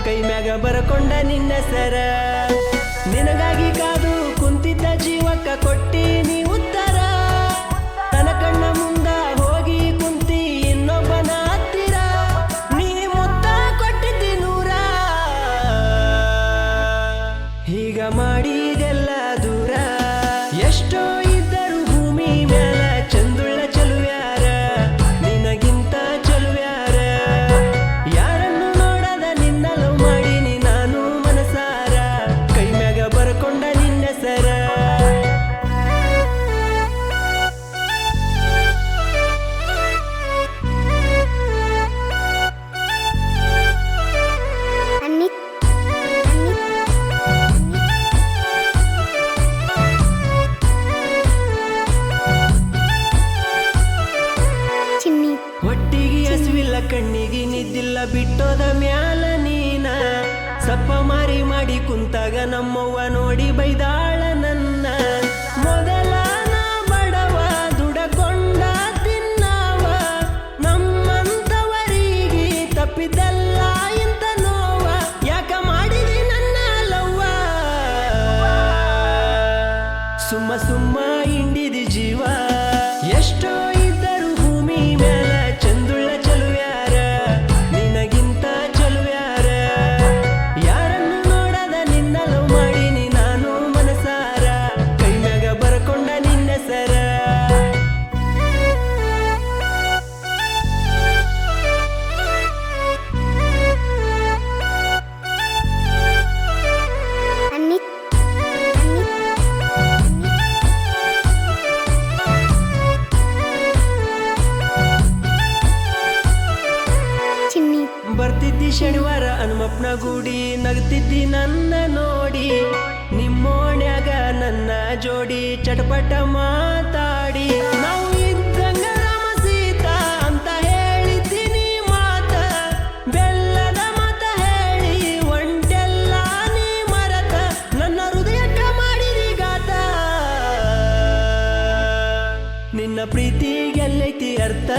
ಕೈ ಮ್ಯಾಗ ಬರಕೊಂಡ ನಿನ್ನ ಸರ ನಿನಗಾಗಿ ಕಾದು ಕುಂತಿದ್ದ ಜೀವಕ್ಕ ಕೊಟ್ಟಿ ನೀ ಉತ್ತರ ನನ್ನ ಕಣ್ಣ ಮುಂದ ಹೋಗಿ ಕುಂತಿ ಇನ್ನೊಬ್ಬನ ಹತ್ತಿರ ನೀ ಮುತ್ತ ಕೊಟ್ಟಿದ್ದಿ ನೂರ ಹೀಗ ಮಾಡಿದೆಲ್ಲ ದೂರ ಎಷ್ಟೋ ಇದ್ದರು ಭೂಮಿ ಮ್ಯಾಲ ಚಂದುಳ್ಳ ಚಲುವ್ಯಾರ ನಿನಗಿಂತ ಚಲುವ್ಯಾರ ಯಾರನ್ನು ನೋಡದ ನಿನ್ನ ಲವ್ ಮಾಡೀನಿ ನಾನು ಮನಸಾರ ಕೈ ಮ್ಯಾಗ ಬರ್ಕೊಂಡ ನಿನ್ನ ಸರ ಹೊಟ್ಟಿಗೆ ಹಸುವಿಲ್ಲ ಕಣ್ಣಿಗೆ ನಿದ್ದಿಲ್ಲ ಬಿಟ್ಟೋದ ಮ್ಯಾಲ ನೀನ ಸಪ್ಪ ಮಾರಿ ಮಾಡಿ ಕುಂತಾಗ ನಮ್ಮವ್ವ ನೋಡಿ ಬೈದಾಳ ನನ್ನ ಮೊದಲ ನಾ ಬಡವ ದುಡಕೊಂಡ ತಿನ್ನವ ನಮ್ಮಂತವರಿಗೆ ತಪ್ಪಿದ್ದಲ್ಲ ಇಂತ ನೋವ ಯಾಕ ಮಾಡಿದಿ ನನ್ನ ಲವ್ವ ಸುಮ್ಮ ಸುಮ್ಮ ಹಿಂಡಿದಿ ಜೀವ ಎಷ್ಟೋ ಇದ್ದರು ಭೂಮಿ ಮ್ಯಾಲ ಚಂದುಳ್ಳ ಚಲುವ್ಯಾರ ನಿನಗಿಂತ ಚಲುವ್ಯಾರ ಯಾರನ್ನು ನೋಡದ ನಿನ್ನ ಲವ್ ಮಾಡೀನಿ ನಾನು ಮನಸಾರ ಕೈ ಮ್ಯಾಗ ಬರ್ಕೊಂಡ ನಿನ್ನ ಸರ ಬರ್ತಿದ್ದಿ ಶನಿವಾರ ಹನುಮಪ್ಪನ ಗುಡಿ ನಗ್ತಿದ್ದಿ ನನ್ನ ನೋಡಿ ನಿಮ್ಮೋಣ್ಯಾಗ ನನ್ನ ಜೋಡಿ ಚಟಪಟ ಮಾತಾಡಿ ನಾವು ಇದ್ದಂಗ ರಾಮ ಸೀತಾ ಅಂತ ಹೇಳಿದ್ದೀನಿ ಮಾತ ಬೆಲ್ಲದ ಮಾತ ಹೇಳಿ ಒಂಟೆಲ್ಲ ನೀ ಮರತ ನನ್ನ ಹೃದಯಕ್ಕ ಮಾಡಿದಿ ಗಾತ ನಿನ್ನ ಪ್ರೀತಿಗೆಲ್ಲೈತಿ ಅರ್ಥ